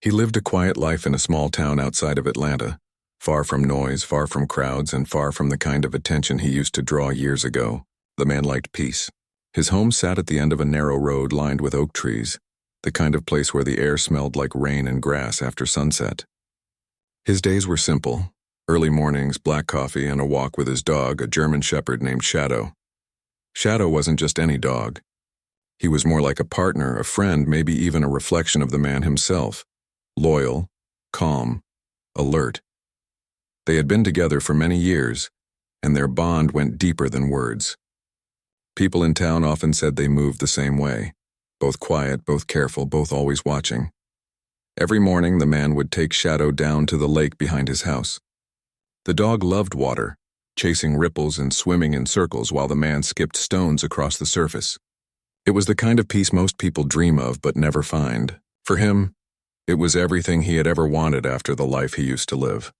He lived a quiet life in a small town outside of Atlanta, far from noise, far from crowds, and far from the kind of attention he used to draw years ago. The man liked peace. His home sat at the end of a narrow road lined with oak trees, the kind of place where the air smelled like rain and grass after sunset. His days were simple: early mornings, black coffee, and a walk with his dog, a German shepherd named Shadow. Shadow wasn't just any dog. He was more like a partner, a friend, maybe even a reflection of the man himself. Loyal, calm, alert. They had been together for many years, and their bond went deeper than words. People in town often said they moved the same way, both quiet, both careful, both always watching. Every morning, the man would take Shadow down to the lake behind his house. The dog loved water, chasing ripples and swimming in circles while the man skipped stones across the surface. It was the kind of peace most people dream of but never find. For him, it was everything he had ever wanted after the life he used to live.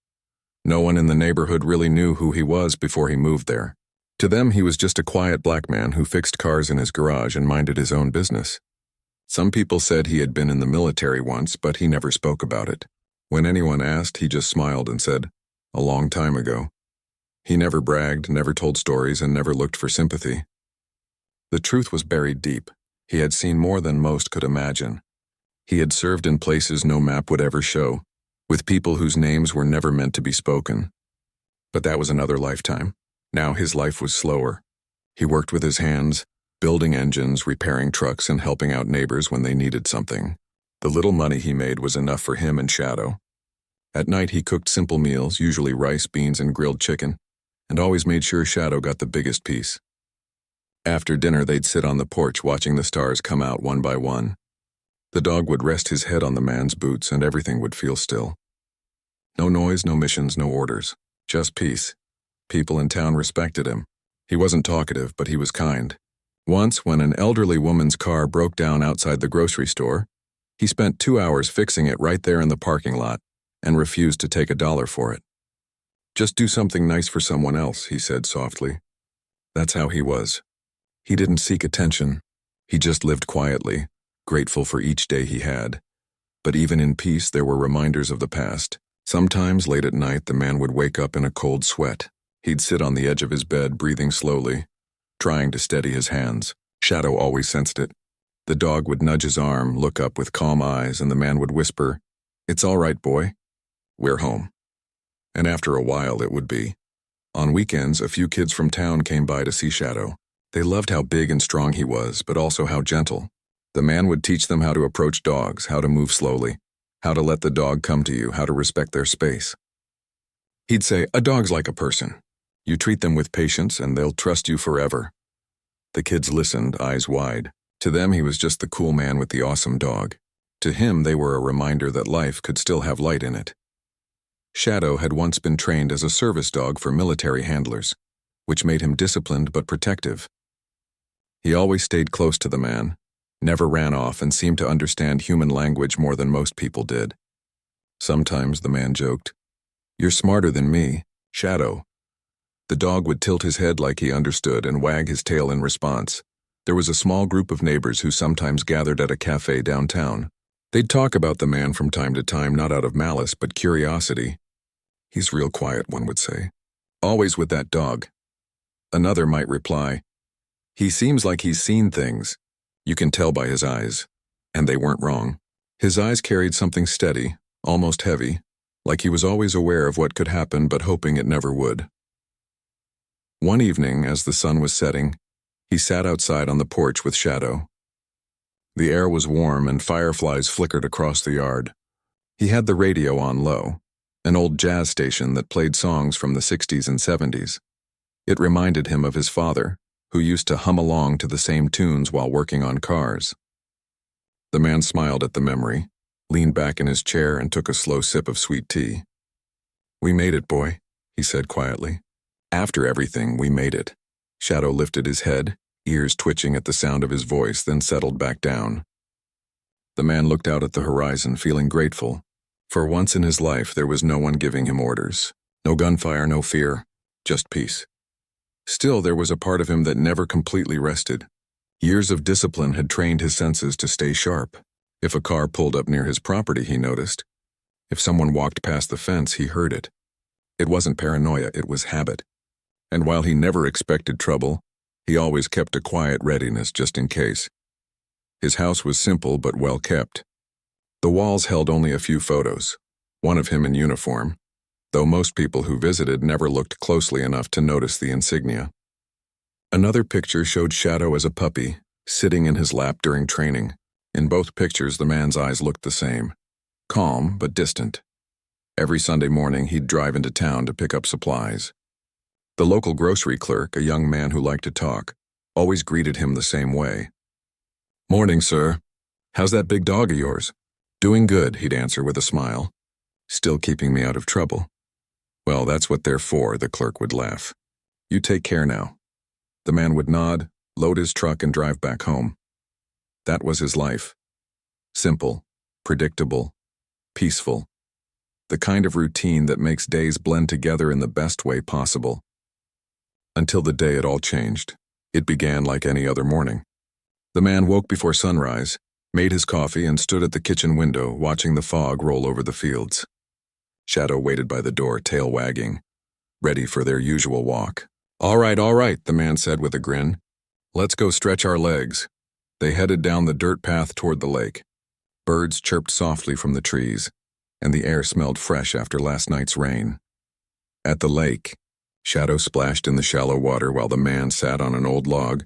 No one in the neighborhood really knew who he was before he moved there. To them, he was just a quiet black man who fixed cars in his garage and minded his own business. Some people said he had been in the military once, but he never spoke about it. When anyone asked, he just smiled and said, "A long time ago." He never bragged, never told stories, and never looked for sympathy. The truth was buried deep. He had seen more than most could imagine. He had served in places no map would ever show, with people whose names were never meant to be spoken. But that was another lifetime. Now his life was slower. He worked with his hands, building engines, repairing trucks, and helping out neighbors when they needed something. The little money he made was enough for him and Shadow. At night he cooked simple meals, usually rice, beans, and grilled chicken, and always made sure Shadow got the biggest piece. After dinner they'd sit on the porch watching the stars come out one by one. The dog would rest his head on the man's boots and everything would feel still. No noise, no missions, no orders. Just peace. People in town respected him. He wasn't talkative, but he was kind. Once, when an elderly woman's car broke down outside the grocery store, he spent 2 hours fixing it right there in the parking lot and refused to take $1 for it. "Just do something nice for someone else," he said softly. That's how he was. He didn't seek attention. He just lived quietly, grateful for each day he had. But even in peace, there were reminders of the past. Sometimes, late at night, the man would wake up in a cold sweat. He'd sit on the edge of his bed, breathing slowly, trying to steady his hands. Shadow always sensed it. The dog would nudge his arm, look up with calm eyes, and the man would whisper, "It's all right, boy. We're home." And after a while, it would be. On weekends, a few kids from town came by to see Shadow. They loved how big and strong he was, but also how gentle. The man would teach them how to approach dogs, how to move slowly, how to let the dog come to you, how to respect their space. He'd say, "A dog's like a person. You treat them with patience and they'll trust you forever." The kids listened, eyes wide. To them, he was just the cool man with the awesome dog. To him, they were a reminder that life could still have light in it. Shadow had once been trained as a service dog for military handlers, which made him disciplined but protective. He always stayed close to the man, never ran off, and seemed to understand human language more than most people did. Sometimes, the man joked, "You're smarter than me, Shadow." The dog would tilt his head like he understood and wag his tail in response. There was a small group of neighbors who sometimes gathered at a cafe downtown. They'd talk about the man from time to time, not out of malice, but curiosity. "He's real quiet," one would say. "Always with that dog." Another might reply, "He seems like he's seen things. You can tell by his eyes." And they weren't wrong. His eyes carried something steady, almost heavy, like he was always aware of what could happen but hoping it never would. One evening, as the sun was setting, he sat outside on the porch with Shadow. The air was warm and fireflies flickered across the yard. He had the radio on low, an old jazz station that played songs from the 60s and 70s. It reminded him of his father, who used to hum along to the same tunes while working on cars. The man smiled at the memory, leaned back in his chair, and took a slow sip of sweet tea. "We made it, boy," he said quietly. "After everything, we made it." Shadow lifted his head, ears twitching at the sound of his voice, then settled back down. The man looked out at the horizon, feeling grateful. For once in his life, there was no one giving him orders. No gunfire, no fear, just peace. Still, there was a part of him that never completely rested. Years of discipline had trained his senses to stay sharp. If a car pulled up near his property, he noticed. If someone walked past the fence, he heard it. It wasn't paranoia, it was habit. And while he never expected trouble, he always kept a quiet readiness just in case. His house was simple but well kept. The walls held only a few photos, one of him in uniform, though most people who visited never looked closely enough to notice the insignia. Another picture showed Shadow as a puppy, sitting in his lap during training. In both pictures, the man's eyes looked the same, calm but distant. Every Sunday morning, he'd drive into town to pick up supplies. The local grocery clerk, a young man who liked to talk, always greeted him the same way. "Morning, sir. How's that big dog of yours?" "Doing good," he'd answer with a smile. "Still keeping me out of trouble." "Well, that's what they're for," the clerk would laugh. "You take care now." The man would nod, load his truck, and drive back home. That was his life. Simple, predictable, peaceful. The kind of routine that makes days blend together in the best way possible. Until the day it all changed. It began like any other morning. The man woke before sunrise, made his coffee, and stood at the kitchen window, watching the fog roll over the fields. Shadow waited by the door, tail wagging, ready for their usual walk. All right, the man said with a grin. "Let's go stretch our legs." They headed down the dirt path toward the lake. Birds chirped softly from the trees, and the air smelled fresh after last night's rain. At the lake, Shadow splashed in the shallow water while the man sat on an old log,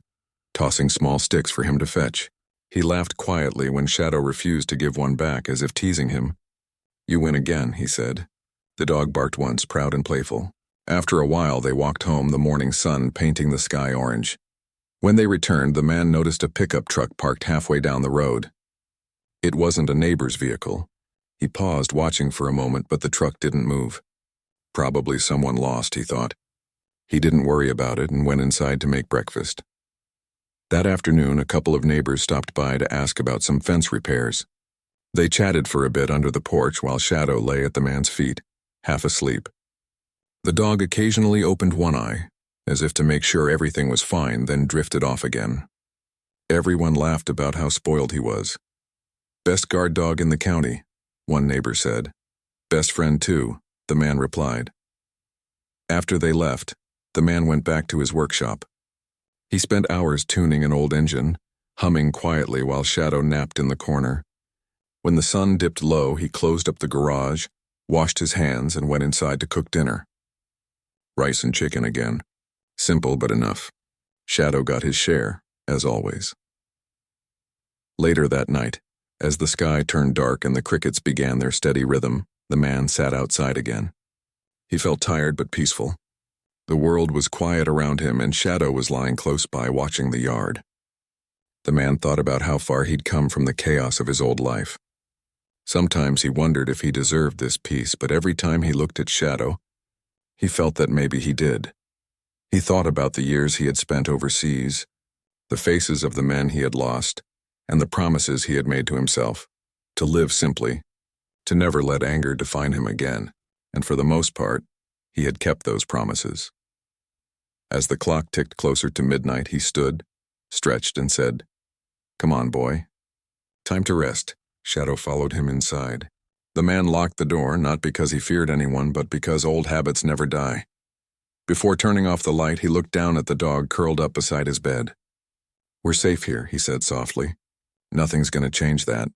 tossing small sticks for him to fetch. He laughed quietly when Shadow refused to give one back, as if teasing him. "You win again," he said. The dog barked once, proud and playful. After a while, they walked home, the morning sun painting the sky orange. When they returned, the man noticed a pickup truck parked halfway down the road. It wasn't a neighbor's vehicle. He paused, watching for a moment, but the truck didn't move. Probably someone lost, he thought. He didn't worry about it and went inside to make breakfast. That afternoon, a couple of neighbors stopped by to ask about some fence repairs. They chatted for a bit under the porch while Shadow lay at the man's feet, half asleep. The dog occasionally opened one eye, as if to make sure everything was fine, then drifted off again. Everyone laughed about how spoiled he was. "Best guard dog in the county," one neighbor said. "Best friend too," the man replied. After they left, the man went back to his workshop. He spent hours tuning an old engine, humming quietly while Shadow napped in the corner. When the sun dipped low, he closed up the garage, washed his hands, and went inside to cook dinner. Rice and chicken again. Simple but enough. Shadow got his share, as always. Later that night, as the sky turned dark and the crickets began their steady rhythm, the man sat outside again. He felt tired but peaceful. The world was quiet around him, and Shadow was lying close by, watching the yard. The man thought about how far he'd come from the chaos of his old life. Sometimes he wondered if he deserved this peace, but every time he looked at Shadow, he felt that maybe he did. He thought about the years he had spent overseas, the faces of the men he had lost, and the promises he had made to himself, to live simply, to never let anger define him again, and for the most part, he had kept those promises. As the clock ticked closer to midnight, he stood, stretched, and said, "Come on, boy. Time to rest." Shadow followed him inside. The man locked the door, not because he feared anyone, but because old habits never die. Before turning off the light, he looked down at the dog curled up beside his bed. "We're safe here," he said softly. "Nothing's going to change that."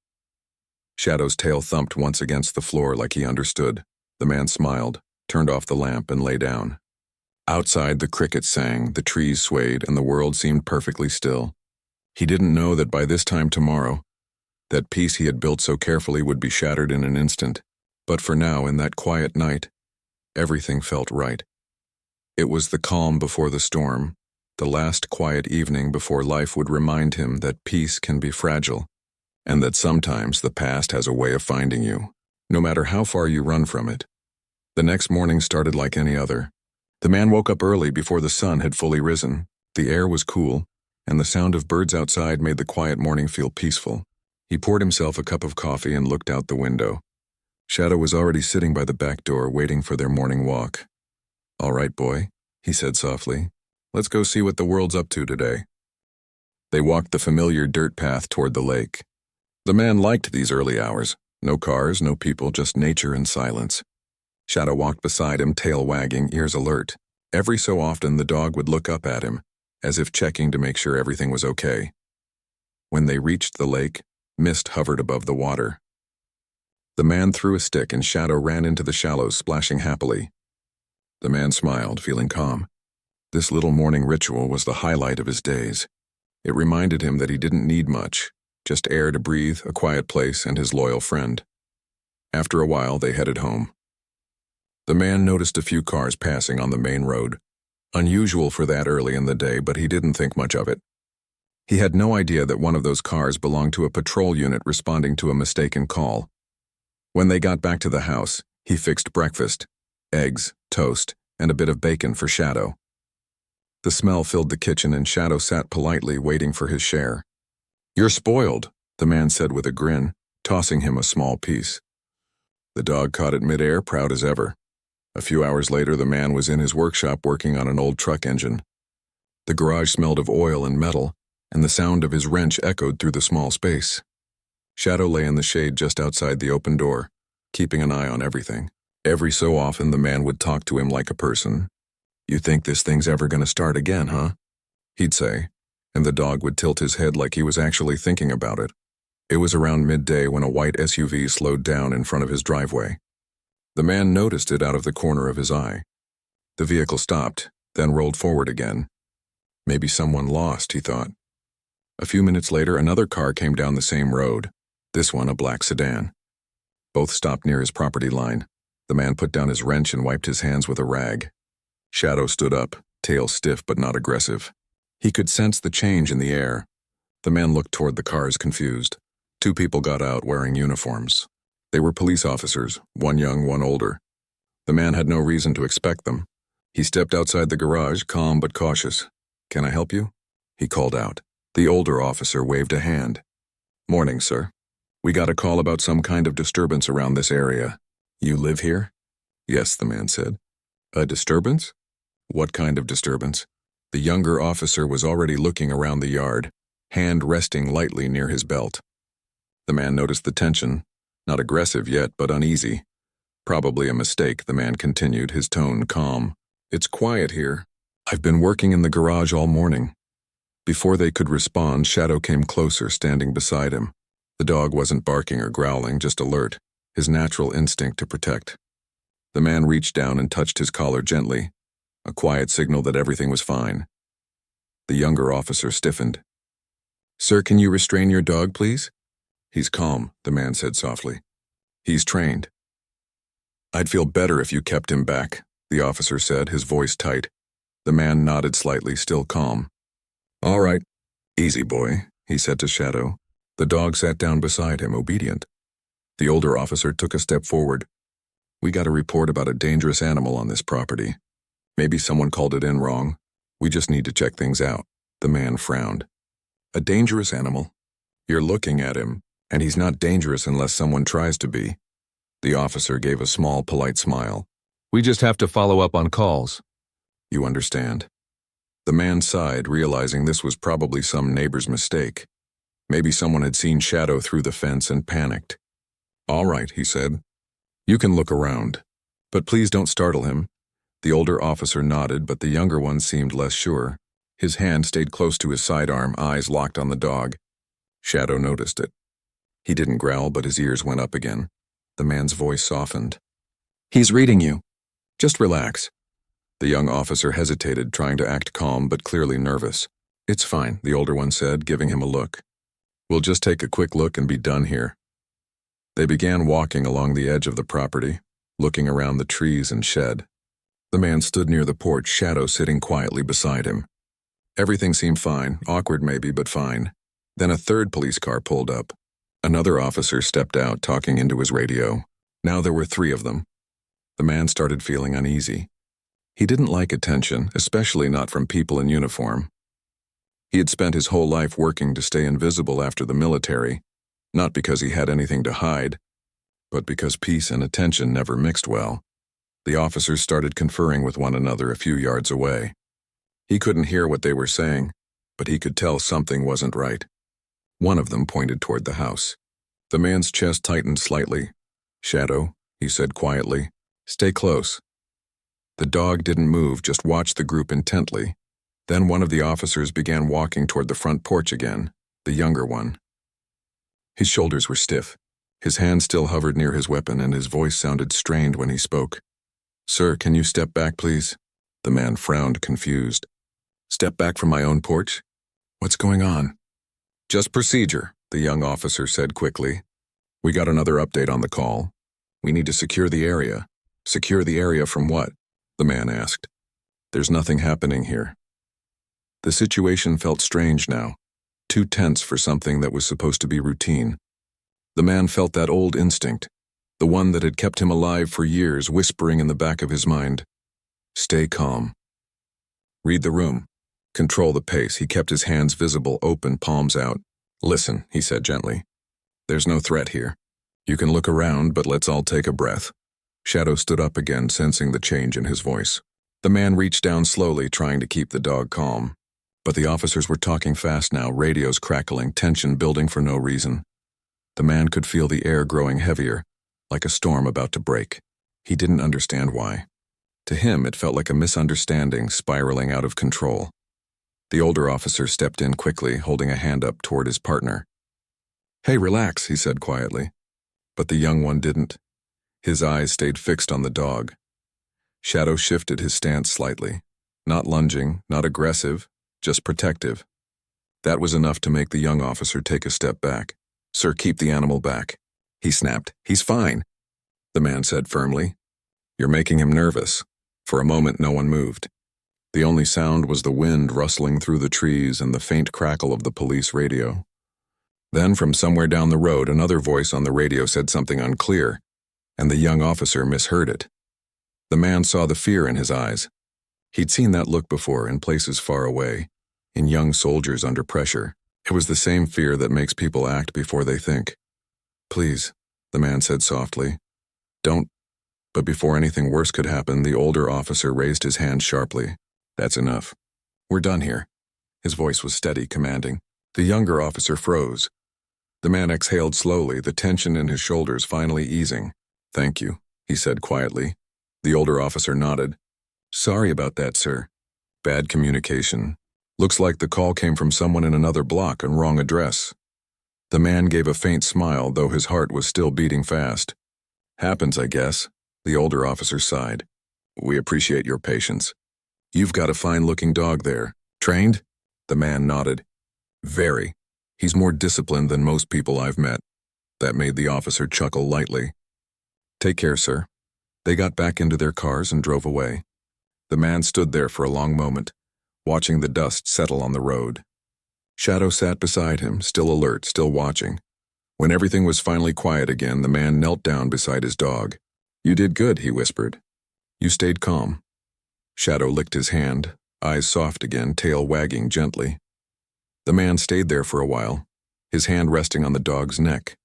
Shadow's tail thumped once against the floor like he understood. The man smiled, turned off the lamp, and lay down. Outside, the crickets sang, the trees swayed, and the world seemed perfectly still. He didn't know that by this time tomorrow, that peace he had built so carefully would be shattered in an instant. But for now, in that quiet night, everything felt right. It was the calm before the storm, the last quiet evening before life would remind him that peace can be fragile, and that sometimes the past has a way of finding you, no matter how far you run from it. The next morning started like any other. The man woke up early before the sun had fully risen. The air was cool, and the sound of birds outside made the quiet morning feel peaceful. He poured himself a cup of coffee and looked out the window. Shadow was already sitting by the back door waiting for their morning walk. "All right, boy," he said softly. "Let's go see what the world's up to today." They walked the familiar dirt path toward the lake. The man liked these early hours. No cars, no people, just nature and silence. Shadow walked beside him, tail wagging, ears alert. Every so often the dog would look up at him, as if checking to make sure everything was okay. When they reached the lake, mist hovered above the water. The man threw a stick and Shadow ran into the shallows, splashing happily. The man smiled, feeling calm. This little morning ritual was the highlight of his days. It reminded him that he didn't need much, just air to breathe, a quiet place, and his loyal friend. After a while, they headed home. The man noticed a few cars passing on the main road. Unusual for that early in the day, but he didn't think much of it. He had no idea that one of those cars belonged to a patrol unit responding to a mistaken call. When they got back to the house, he fixed breakfast, eggs, toast, and a bit of bacon for Shadow. The smell filled the kitchen and Shadow sat politely waiting for his share. "You're spoiled," the man said with a grin, tossing him a small piece. The dog caught it midair, proud as ever. A few hours later, the man was in his workshop working on an old truck engine. The garage smelled of oil and metal, and the sound of his wrench echoed through the small space. Shadow lay in the shade just outside the open door, keeping an eye on everything. Every so often, the man would talk to him like a person. "You think this thing's ever gonna start again, huh?" he'd say, and the dog would tilt his head like he was actually thinking about it. It was around midday when a white SUV slowed down in front of his driveway. The man noticed it out of the corner of his eye. The vehicle stopped, then rolled forward again. Maybe someone lost, he thought. A few minutes later, another car came down the same road, this one a black sedan. Both stopped near his property line. The man put down his wrench and wiped his hands with a rag. Shadow stood up, tail stiff but not aggressive. He could sense the change in the air. The man looked toward the cars, confused. Two people got out wearing uniforms. They were police officers, one young, one older. The man had no reason to expect them. He stepped outside the garage, calm but cautious. "Can I help you?" he called out. The older officer waved a hand. "Morning, sir. We got a call about some kind of disturbance around this area. You live here?" "Yes," the man said. "A disturbance? What kind of disturbance?" The younger officer was already looking around the yard, hand resting lightly near his belt. The man noticed the tension, not aggressive yet, but uneasy. "Probably a mistake," the man continued, his tone calm. "It's quiet here. I've been working in the garage all morning." Before they could respond, Shadow came closer, standing beside him. The dog wasn't barking or growling, just alert, his natural instinct to protect. The man reached down and touched his collar gently, a quiet signal that everything was fine. The younger officer stiffened. "Sir, can you restrain your dog, please?" "He's calm," the man said softly. "He's trained." "I'd feel better if you kept him back," the officer said, his voice tight. The man nodded slightly, still calm. "All right. Easy, boy," he said to Shadow. The dog sat down beside him, obedient. The older officer took a step forward. "We got a report about a dangerous animal on this property. Maybe someone called it in wrong. We just need to check things out." The man frowned. "A dangerous animal? You're looking at him, and he's not dangerous unless someone tries to be." The officer gave a small, polite smile. "We just have to follow up on calls." "You understand." The man sighed, realizing this was probably some neighbor's mistake. Maybe someone had seen Shadow through the fence and panicked. "All right," he said. "You can look around. But please don't startle him." The older officer nodded, but the younger one seemed less sure. His hand stayed close to his sidearm, eyes locked on the dog. Shadow noticed it. He didn't growl, but his ears went up again. The man's voice softened. "He's reading you. Just relax." The young officer hesitated, trying to act calm but clearly nervous. "It's fine," the older one said, giving him a look. "We'll just take a quick look and be done here." They began walking along the edge of the property, looking around the trees and shed. The man stood near the porch, Shadow sitting quietly beside him. Everything seemed fine, awkward maybe, but fine. Then a third police car pulled up. Another officer stepped out, talking into his radio. Now there were 3 of them. The man started feeling uneasy. He didn't like attention, especially not from people in uniform. He had spent his whole life working to stay invisible after the military, not because he had anything to hide, but because peace and attention never mixed well. The officers started conferring with one another a few yards away. He couldn't hear what they were saying, but he could tell something wasn't right. One of them pointed toward the house. The man's chest tightened slightly. "Shadow," he said quietly, "stay close." The dog didn't move, just watched the group intently. Then one of the officers began walking toward the front porch again, the younger one. His shoulders were stiff. His hand still hovered near his weapon, and his voice sounded strained when he spoke. "Sir, can you step back, please?" The man frowned, confused. "Step back from my own porch? What's going on?" "Just procedure," the young officer said quickly. "We got another update on the call. We need to secure the area." "Secure the area from what?" the man asked. "There's nothing happening here." The situation felt strange now, too tense for something that was supposed to be routine. The man felt that old instinct, the one that had kept him alive for years, whispering in the back of his mind, "Stay calm. Read the room. Control the pace." He kept his hands visible, open, palms out. "Listen," he said gently. "There's no threat here. You can look around, but let's all take a breath." Shadow stood up again, sensing the change in his voice. The man reached down slowly, trying to keep the dog calm. But the officers were talking fast now, radios crackling, tension building for no reason. The man could feel the air growing heavier, like a storm about to break. He didn't understand why. To him, it felt like a misunderstanding spiraling out of control. The older officer stepped in quickly, holding a hand up toward his partner. "Hey, relax," he said quietly. But the young one didn't. His eyes stayed fixed on the dog. Shadow shifted his stance slightly. Not lunging, not aggressive, just protective. That was enough to make the young officer take a step back. "Sir, keep the animal back," he snapped. "He's fine," the man said firmly. "You're making him nervous." For a moment, no one moved. The only sound was the wind rustling through the trees and the faint crackle of the police radio. Then, from somewhere down the road, another voice on the radio said something unclear, and the young officer misheard it. The man saw the fear in his eyes. He'd seen that look before in places far away, in young soldiers under pressure. It was the same fear that makes people act before they think. "Please," the man said softly. "Don't." But before anything worse could happen, the older officer raised his hand sharply. "That's enough. We're done here." His voice was steady, commanding. The younger officer froze. The man exhaled slowly, the tension in his shoulders finally easing. "Thank you," he said quietly. The older officer nodded. "Sorry about that, sir. Bad communication. Looks like the call came from someone in another block and wrong address." The man gave a faint smile, though his heart was still beating fast. "Happens, I guess," the older officer sighed. "We appreciate your patience. You've got a fine-looking dog there. Trained?" The man nodded. "Very. He's more disciplined than most people I've met." That made the officer chuckle lightly. "Take care, sir." They got back into their cars and drove away. The man stood there for a long moment, watching the dust settle on the road. Shadow sat beside him, still alert, still watching. When everything was finally quiet again, the man knelt down beside his dog. "You did good," he whispered. "You stayed calm." Shadow licked his hand, eyes soft again, tail wagging gently. The man stayed there for a while, his hand resting on the dog's neck.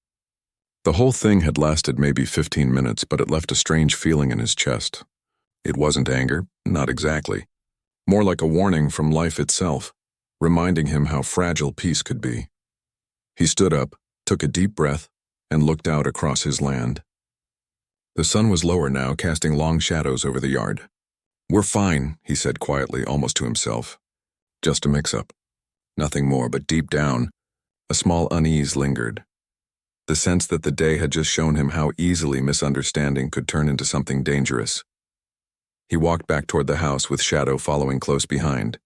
The whole thing had lasted maybe 15 minutes, but it left a strange feeling in his chest. It wasn't anger, not exactly. More like a warning from life itself, reminding him how fragile peace could be. He stood up, took a deep breath, and looked out across his land. The sun was lower now, casting long shadows over the yard. "We're fine," he said quietly, almost to himself. "Just a mix-up. Nothing more, but deep down, a small unease lingered. The sense that the day had just shown him how easily misunderstanding could turn into something dangerous. He walked back toward the house with Shadow following close behind,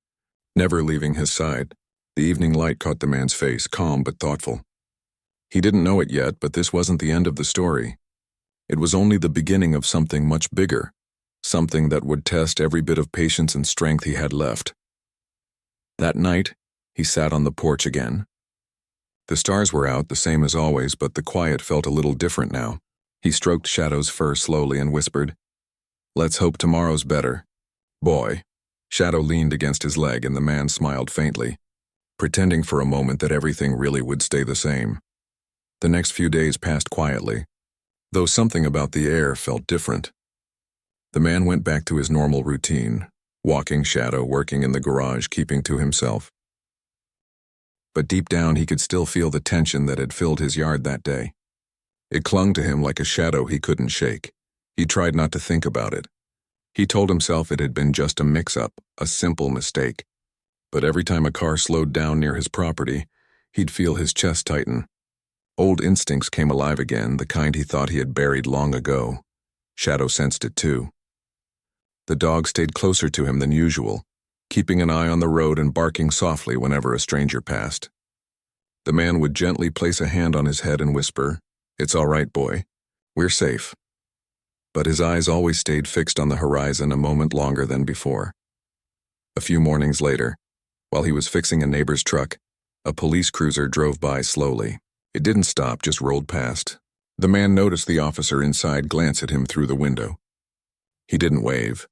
never leaving his side. The evening light caught the man's face, calm but thoughtful. He didn't know it yet, but this wasn't the end of the story. It was only the beginning of something much bigger, something that would test every bit of patience and strength he had left. That night, he sat on the porch again. The stars were out, the same as always, but the quiet felt a little different now. He stroked Shadow's fur slowly and whispered, "Let's hope tomorrow's better." "Boy." Shadow leaned against his leg and the man smiled faintly, pretending for a moment that everything really would stay the same. The next few days passed quietly, though something about the air felt different. The man went back to his normal routine, walking Shadow, working in the garage, keeping to himself. But deep down he could still feel the tension that had filled his yard that day. It clung to him like a shadow he couldn't shake. He tried not to think about it. He told himself it had been just a mix-up, a simple mistake. But every time a car slowed down near his property, he'd feel his chest tighten. Old instincts came alive again, the kind he thought he had buried long ago. Shadow sensed it too. The dog stayed closer to him than usual, keeping an eye on the road and barking softly whenever a stranger passed. The man would gently place a hand on his head and whisper, "It's all right, boy. We're safe." But his eyes always stayed fixed on the horizon a moment longer than before. A few mornings later, while he was fixing a neighbor's truck, a police cruiser drove by slowly. It didn't stop, just rolled past. The man noticed the officer inside glance at him through the window. He didn't wave.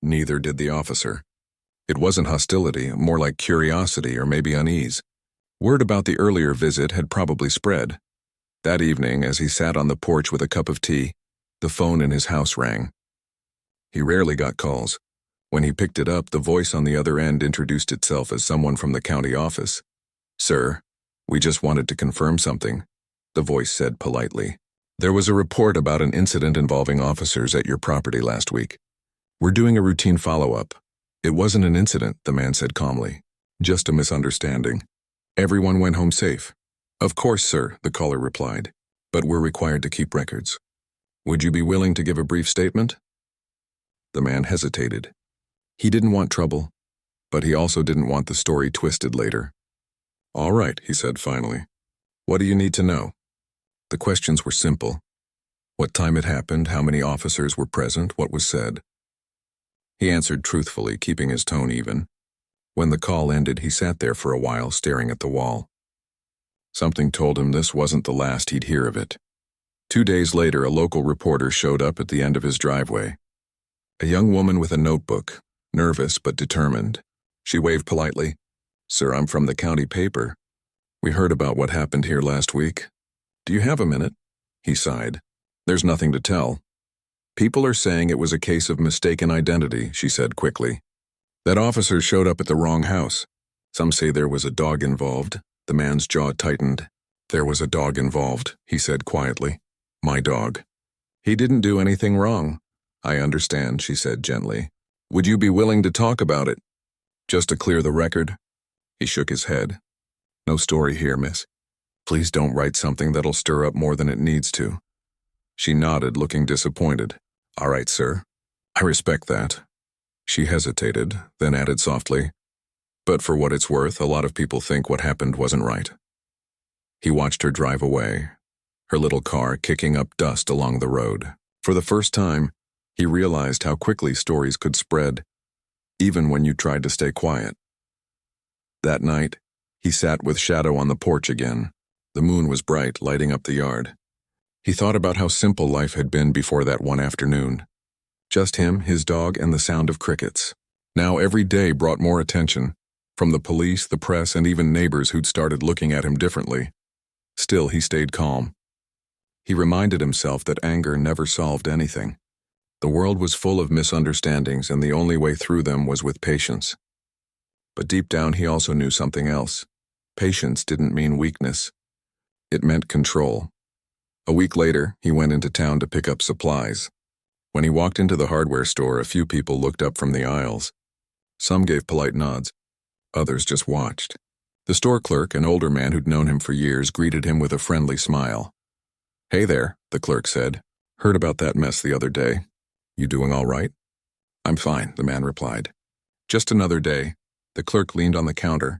Neither did the officer. It wasn't hostility, more like curiosity or maybe unease. Word about the earlier visit had probably spread. That evening, as he sat on the porch with a cup of tea, the phone in his house rang. He rarely got calls. When he picked it up, the voice on the other end introduced itself as someone from the county office. "Sir, we just wanted to confirm something," the voice said politely. "There was a report about an incident involving officers at your property last week. We're doing a routine follow-up." "It wasn't an incident," the man said calmly. "Just a misunderstanding. Everyone went home safe." "Of course, sir," the caller replied, "but we're required to keep records. Would you be willing to give a brief statement?" The man hesitated. He didn't want trouble, but he also didn't want the story twisted later. "All right," he said finally. "What do you need to know?" The questions were simple. What time it happened, how many officers were present, what was said. He answered truthfully, keeping his tone even. When the call ended, he sat there for a while, staring at the wall. Something told him this wasn't the last he'd hear of it. 2 days later, a local reporter showed up at the end of his driveway. A young woman with a notebook, nervous but determined. She waved politely. "Sir, I'm from the county paper. We heard about what happened here last week. Do you have a minute?" He sighed. "There's nothing to tell. People are saying it was a case of mistaken identity," she said quickly. "That officer showed up at the wrong house. Some say there was a dog involved." The man's jaw tightened. "There was a dog involved," he said quietly. "My dog. He didn't do anything wrong." "I understand," she said gently. "Would you be willing to talk about it? Just to clear the record?" He shook his head. "No story here, miss. Please don't write something that'll stir up more than it needs to." She nodded, looking disappointed. "All right, sir. I respect that." She hesitated, then added softly, "But for what it's worth, a lot of people think what happened wasn't right." He watched her drive away, her little car kicking up dust along the road. For the first time, he realized how quickly stories could spread, even when you tried to stay quiet. That night, he sat with Shadow on the porch again. The moon was bright, lighting up the yard. He thought about how simple life had been before that one afternoon. Just him, his dog, and the sound of crickets. Now every day brought more attention, from the police, the press, and even neighbors who'd started looking at him differently. Still, he stayed calm. He reminded himself that anger never solved anything. The world was full of misunderstandings, and the only way through them was with patience. But deep down, he also knew something else. Patience didn't mean weakness. It meant control. A week later, he went into town to pick up supplies. When he walked into the hardware store, a few people looked up from the aisles. Some gave polite nods. Others just watched. The store clerk, an older man who'd known him for years, greeted him with a friendly smile. "Hey there," the clerk said. "Heard about that mess the other day. You doing all right?" "I'm fine," the man replied. "Just another day." The clerk leaned on the counter.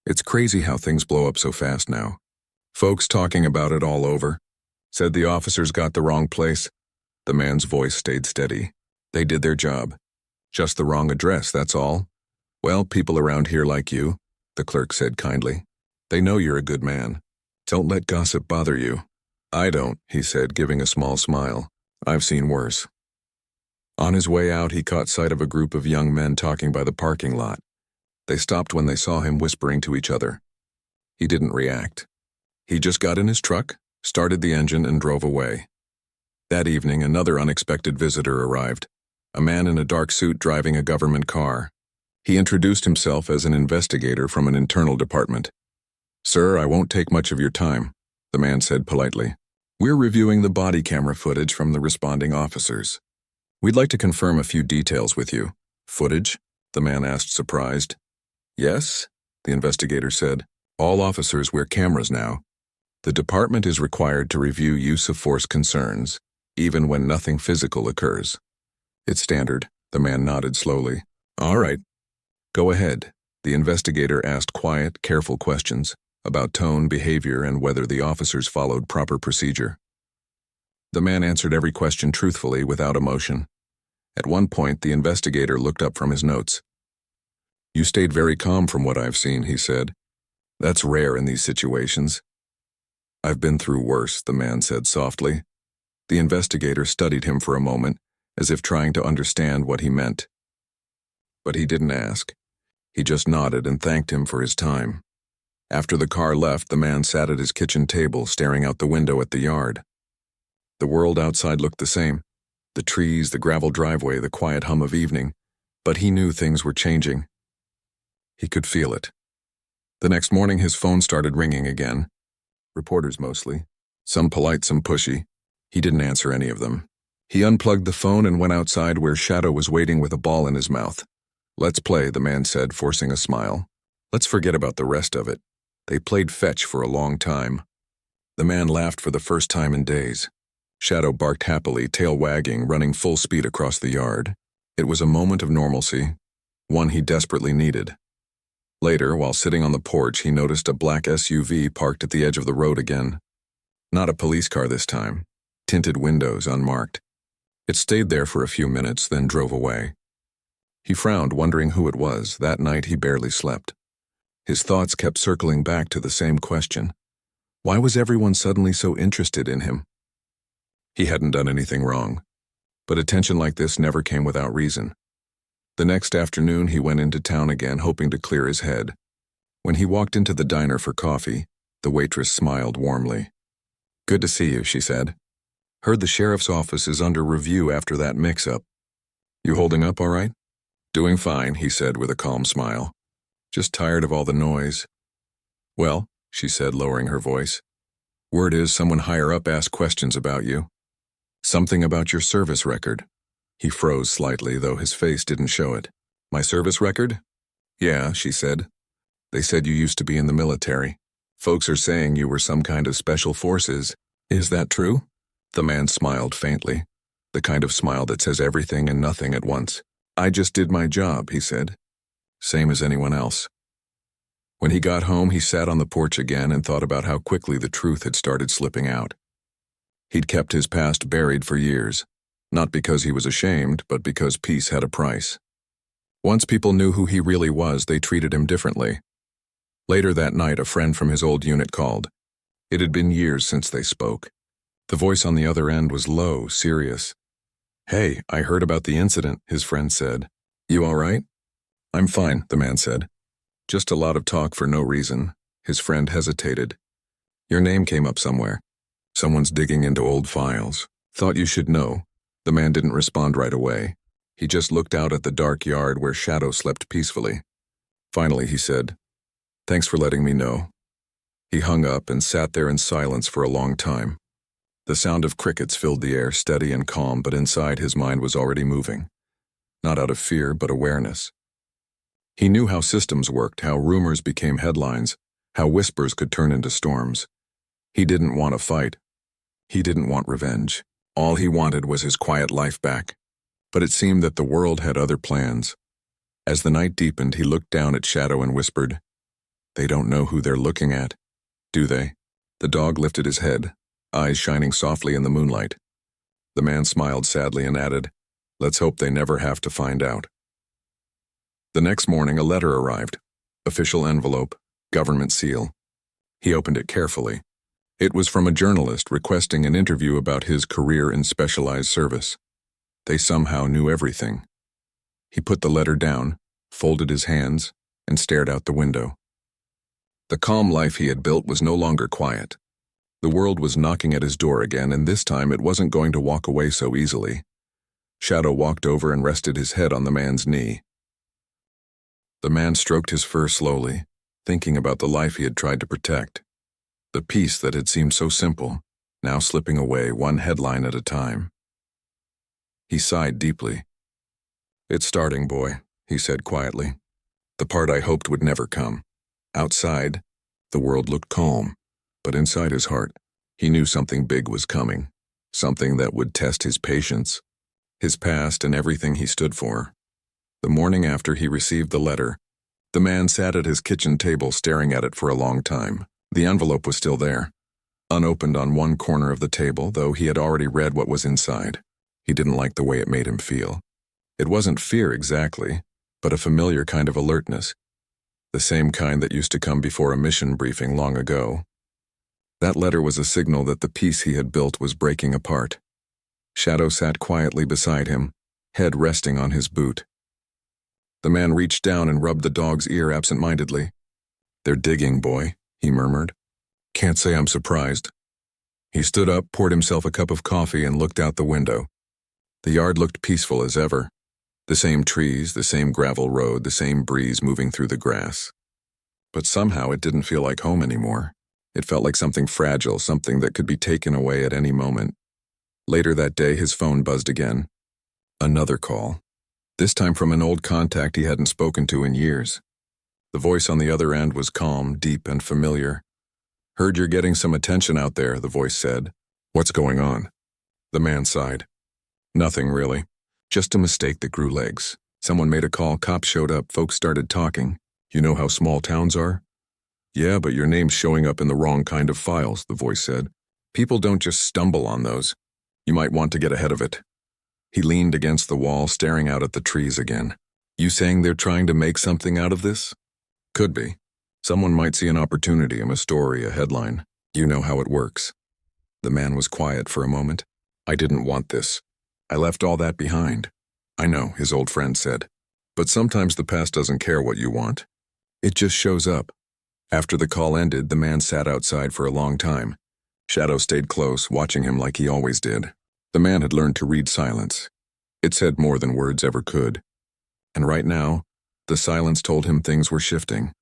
"It's crazy how things blow up so fast now. Folks talking about it all over. Said the officers got the wrong place." The man's voice stayed steady. "They did their job. Just the wrong address, that's all. Well, people around here like you," the clerk said kindly. "They know you're a good man. Don't let gossip bother you." "I don't," he said, giving a small smile. "I've seen worse." On his way out, he caught sight of a group of young men talking by the parking lot. They stopped when they saw him, whispering to each other. He didn't react. He just got in his truck, started the engine, and drove away. That evening, another unexpected visitor arrived, a man in a dark suit driving a government car. He introduced himself as an investigator from an internal department. "Sir, I won't take much of your time," the man said politely. We're reviewing the body camera footage from the responding officers. We'd like to confirm a few details with you. Footage? The man asked, surprised. Yes, the investigator said. All officers wear cameras now. The department is required to review use of force concerns, even when nothing physical occurs. It's standard, the man nodded slowly. All right. Go ahead. The investigator asked quiet, careful questions about tone, behavior, and whether the officers followed proper procedure. The man answered every question truthfully, without emotion. At one point, the investigator looked up from his notes. You stayed very calm from what I've seen, he said. That's rare in these situations. I've been through worse, the man said softly. The investigator studied him for a moment, as if trying to understand what he meant. But he didn't ask. He just nodded and thanked him for his time. After the car left, the man sat at his kitchen table, staring out the window at the yard. The world outside looked the same. The trees, the gravel driveway, the quiet hum of evening. But he knew things were changing. He could feel it. The next morning, his phone started ringing again. Reporters mostly. Some polite, some pushy. He didn't answer any of them. He unplugged the phone and went outside where Shadow was waiting with a ball in his mouth. Let's play, the man said, forcing a smile. Let's forget about the rest of it. They played fetch for a long time. The man laughed for the first time in days. Shadow barked happily, tail wagging, running full speed across the yard. It was a moment of normalcy, one he desperately needed. Later, while sitting on the porch, he noticed a black SUV parked at the edge of the road again. Not a police car this time. Tinted windows, unmarked. It stayed there for a few minutes, then drove away. He frowned, wondering who it was. That night he barely slept. His thoughts kept circling back to the same question. Why was everyone suddenly so interested in him? He hadn't done anything wrong. But attention like this never came without reason. The next afternoon he went into town again, hoping to clear his head. When he walked into the diner for coffee, the waitress smiled warmly. Good to see you, she said. Heard the sheriff's office is under review after that mix-up. You holding up all right? Doing fine, he said with a calm smile. Just tired of all the noise. Well, she said, lowering her voice. Word is someone higher up asked questions about you. Something about your service record. He froze slightly, though his face didn't show it. My service record? Yeah, she said. They said you used to be in the military. Folks are saying you were some kind of special forces. Is that true? The man smiled faintly, the kind of smile that says everything and nothing at once. I just did my job, he said. Same as anyone else. When he got home, he sat on the porch again and thought about how quickly the truth had started slipping out. He'd kept his past buried for years, not because he was ashamed, but because peace had a price. Once people knew who he really was, they treated him differently. Later that night, a friend from his old unit called. It had been years since they spoke. The voice on the other end was low, serious. Hey, I heard about the incident, his friend said. You all right? I'm fine, the man said. Just a lot of talk for no reason. His friend hesitated. Your name came up somewhere. Someone's digging into old files. Thought you should know. The man didn't respond right away. He just looked out at the dark yard where Shadow slept peacefully. Finally, he said, Thanks for letting me know. He hung up and sat there in silence for a long time. The sound of crickets filled the air, steady and calm, but inside his mind was already moving. Not out of fear, but awareness. He knew how systems worked, how rumors became headlines, how whispers could turn into storms. He didn't want a fight. He didn't want revenge. All he wanted was his quiet life back. But it seemed that the world had other plans. As the night deepened, he looked down at Shadow and whispered, They don't know who they're looking at, do they? The dog lifted his head, eyes shining softly in the moonlight. The man smiled sadly and added, Let's hope they never have to find out. The next morning, a letter arrived. Official envelope, government seal. He opened it carefully. It was from a journalist requesting an interview about his career in specialized service. They somehow knew everything. He put the letter down, folded his hands, and stared out the window. The calm life he had built was no longer quiet. The world was knocking at his door again, and this time it wasn't going to walk away so easily. Shadow walked over and rested his head on the man's knee. The man stroked his fur slowly, thinking about the life he had tried to protect. The peace that had seemed so simple, now slipping away one headline at a time. He sighed deeply. "It's starting, boy," he said quietly. "The part I hoped would never come." Outside, the world looked calm, but inside his heart, he knew something big was coming, something that would test his patience, his past, and everything he stood for. The morning after he received the letter, the man sat at his kitchen table staring at it for a long time. The envelope was still there, unopened on one corner of the table, though he had already read what was inside. He didn't like the way it made him feel. It wasn't fear exactly, but a familiar kind of alertness, the same kind that used to come before a mission briefing long ago. That letter was a signal that the peace he had built was breaking apart. Shadow sat quietly beside him, head resting on his boot. The man reached down and rubbed the dog's ear absent-mindedly. "They're digging, boy," he murmured. "Can't say I'm surprised." He stood up, poured himself a cup of coffee, and looked out the window. The yard looked peaceful as ever. The same trees, the same gravel road, the same breeze moving through the grass. But somehow it didn't feel like home anymore. It felt like something fragile, something that could be taken away at any moment. Later that day, his phone buzzed again. Another call. This time from an old contact he hadn't spoken to in years. The voice on the other end was calm, deep, and familiar. "Heard you're getting some attention out there," the voice said. "What's going on?" The man sighed. "Nothing, really. Just a mistake that grew legs. Someone made a call, cops showed up, folks started talking. You know how small towns are?" "Yeah, but your name's showing up in the wrong kind of files," the voice said. "People don't just stumble on those. You might want to get ahead of it." He leaned against the wall, staring out at the trees again. "You saying they're trying to make something out of this?" "Could be. Someone might see an opportunity, a story, a headline. You know how it works." The man was quiet for a moment. "I didn't want this. I left all that behind." "I know," his old friend said. "But sometimes the past doesn't care what you want. It just shows up." After the call ended, the man sat outside for a long time. Shadow stayed close, watching him like he always did. The man had learned to read silence. It said more than words ever could. And right now, the silence told him things were shifting.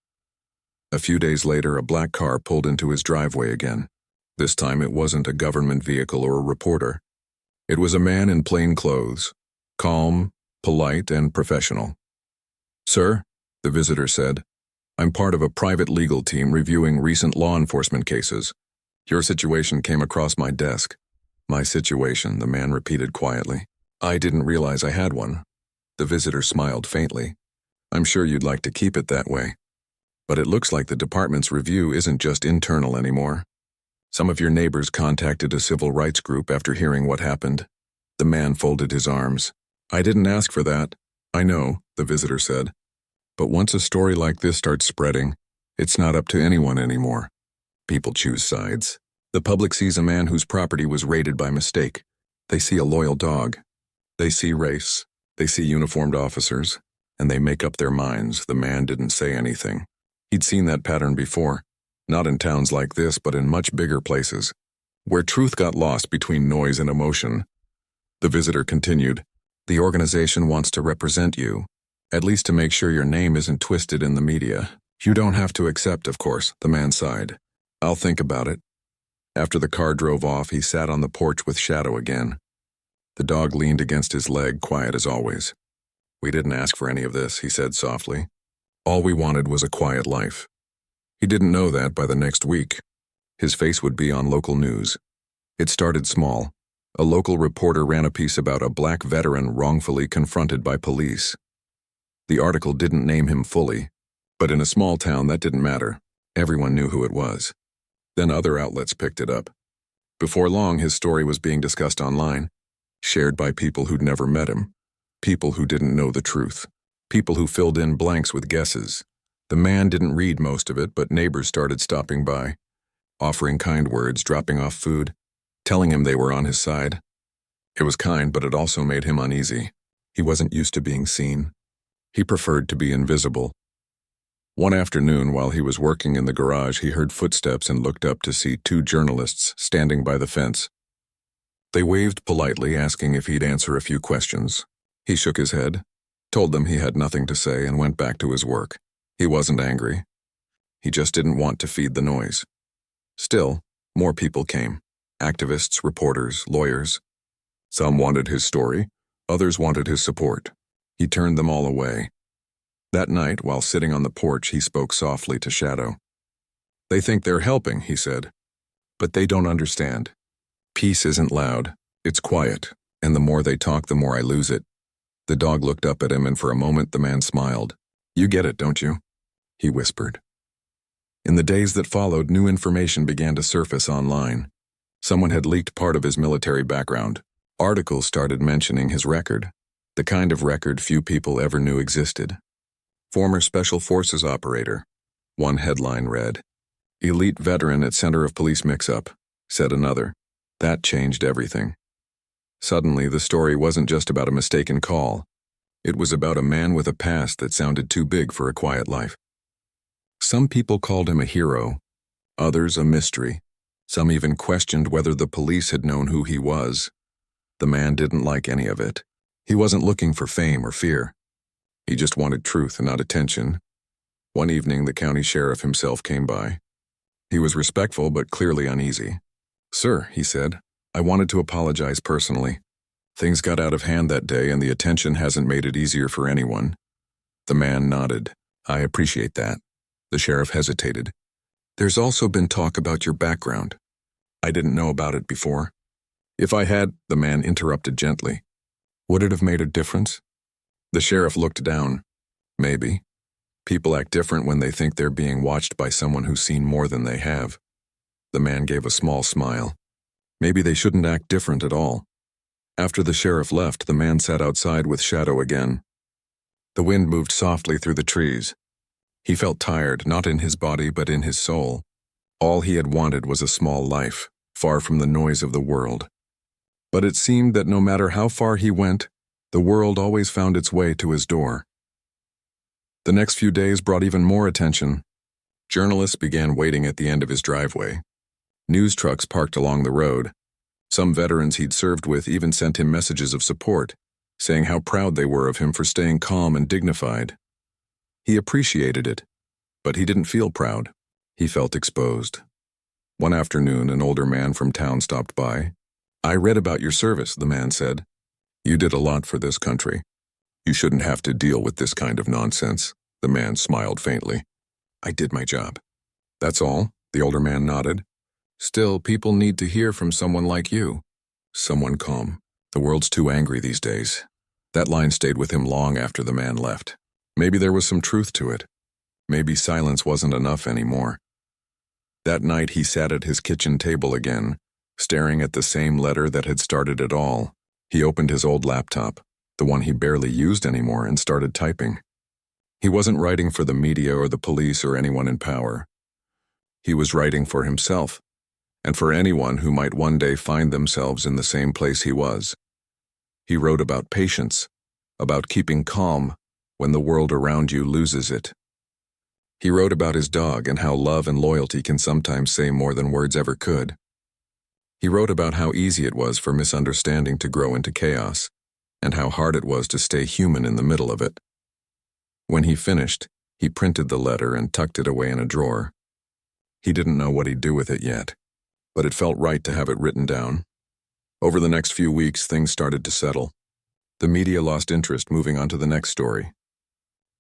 A few days later, a black car pulled into his driveway again. This time it wasn't a government vehicle or a reporter. It was a man in plain clothes, calm, polite, and professional. "Sir," the visitor said, "I'm part of a private legal team reviewing recent law enforcement cases. Your situation came across my desk." "My situation," the man repeated quietly. "I didn't realize I had one." The visitor smiled faintly. "I'm sure you'd like to keep it that way. But it looks like the department's review isn't just internal anymore. Some of your neighbors contacted a civil rights group after hearing what happened." The man folded his arms. "I didn't ask for that." "I know," the visitor said. "But once a story like this starts spreading, it's not up to anyone anymore. People choose sides. The public sees a man whose property was raided by mistake. They see a loyal dog. They see race. They see uniformed officers. And they make up their minds." The man didn't say anything. He'd seen that pattern before. Not in towns like this, but in much bigger places, where truth got lost between noise and emotion. The visitor continued, "The organization wants to represent you, at least to make sure your name isn't twisted in the media. You don't have to accept, of course," the man sighed. "I'll think about it." After the car drove off, he sat on the porch with Shadow again. The dog leaned against his leg, quiet as always. "We didn't ask for any of this," he said softly. "All we wanted was a quiet life." He didn't know that by the next week, his face would be on local news. It started small. A local reporter ran a piece about a black veteran wrongfully confronted by police. The article didn't name him fully, but in a small town that didn't matter. Everyone knew who it was. Then other outlets picked it up. Before long, his story was being discussed online, shared by people who'd never met him, people who didn't know the truth, people who filled in blanks with guesses. The man didn't read most of it, but neighbors started stopping by, offering kind words, dropping off food, telling him they were on his side. It was kind, but it also made him uneasy. He wasn't used to being seen. He preferred to be invisible. One afternoon, while he was working in the garage, he heard footsteps and looked up to see two journalists standing by the fence. They waved politely, asking if he'd answer a few questions. He shook his head, told them he had nothing to say, and went back to his work. He wasn't angry. He just didn't want to feed the noise. Still, more people came, activists, reporters, lawyers. Some wanted his story, others wanted his support. He turned them all away. That night, while sitting on the porch, he spoke softly to Shadow. "They think they're helping," he said, "but they don't understand. Peace isn't loud, it's quiet, and the more they talk, the more I lose it." The dog looked up at him, and for a moment the man smiled. "You get it, don't you?" he whispered. In the days that followed, new information began to surface online. Someone had leaked part of his military background. Articles started mentioning his record, the kind of record few people ever knew existed. "Former Special Forces operator," one headline read. "Elite veteran at center of police mix-up," said another. That changed everything. Suddenly, the story wasn't just about a mistaken call. It was about a man with a past that sounded too big for a quiet life. Some people called him a hero, others a mystery. Some even questioned whether the police had known who he was. The man didn't like any of it. He wasn't looking for fame or fear. He just wanted truth and not attention. One evening, the county sheriff himself came by. He was respectful but clearly uneasy. "Sir," he said, "I wanted to apologize personally. Things got out of hand that day, and the attention hasn't made it easier for anyone." The man nodded. "I appreciate that." The sheriff hesitated. "There's also been talk about your background. I didn't know about it before." "If I had," the man interrupted gently, "would it have made a difference?" The sheriff looked down. "Maybe. People act different when they think they're being watched by someone who's seen more than they have." The man gave a small smile. "Maybe they shouldn't act different at all." After the sheriff left, the man sat outside with Shadow again. The wind moved softly through the trees. He felt tired, not in his body but in his soul. All he had wanted was a small life, far from the noise of the world. But it seemed that no matter how far he went, the world always found its way to his door. The next few days brought even more attention. Journalists began waiting at the end of his driveway. News trucks parked along the road. Some veterans he'd served with even sent him messages of support, saying how proud they were of him for staying calm and dignified. He appreciated it, but he didn't feel proud. He felt exposed. One afternoon, an older man from town stopped by. "I read about your service," the man said. "You did a lot for this country. You shouldn't have to deal with this kind of nonsense." The man smiled faintly. "I did my job." "That's all?" The older man nodded. "Still, people need to hear from someone like you." Someone calm. "The world's too angry these days." That line stayed with him long after the man left. Maybe there was some truth to it. Maybe silence wasn't enough anymore. That night he sat at his kitchen table again, staring at the same letter that had started it all. He opened his old laptop, the one he barely used anymore, and started typing. He wasn't writing for the media or the police or anyone in power. He was writing for himself, and for anyone who might one day find themselves in the same place he was. He wrote about patience, about keeping calm when the world around you loses it. He wrote about his dog and how love and loyalty can sometimes say more than words ever could. He wrote about how easy it was for misunderstanding to grow into chaos, and how hard it was to stay human in the middle of it. When he finished, he printed the letter and tucked it away in a drawer. He didn't know what he'd do with it yet, but it felt right to have it written down. Over the next few weeks, things started to settle. The media lost interest, moving on to the next story.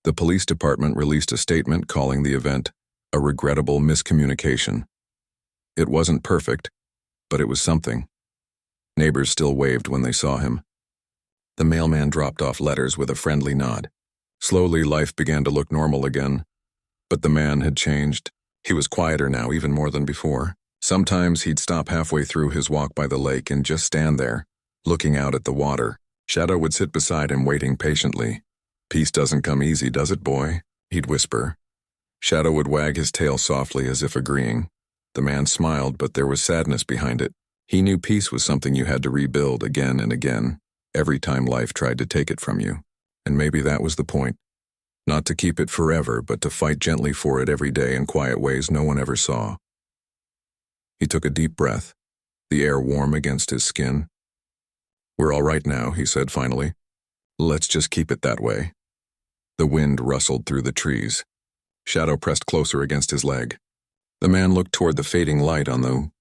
The police department released a statement calling the event a regrettable miscommunication. It wasn't perfect, but it was something. Neighbors still waved when they saw him. The mailman dropped off letters with a friendly nod. Slowly, life began to look normal again. But the man had changed. He was quieter now, even more than before. Sometimes he'd stop halfway through his walk by the lake and just stand there, looking out at the water. Shadow would sit beside him, waiting patiently. "Peace doesn't come easy, does it, boy?" he'd whisper. Shadow would wag his tail softly as if agreeing. The man smiled, but there was sadness behind it. He knew peace was something you had to rebuild again and again, every time life tried to take it from you. And maybe that was the point. Not to keep it forever, but to fight gently for it every day in quiet ways no one ever saw. He took a deep breath, the air warm against his skin. "We're all right now," he said finally. "Let's just keep it that way." The wind rustled through the trees. Shadow pressed closer against his leg. The man looked toward the fading light on the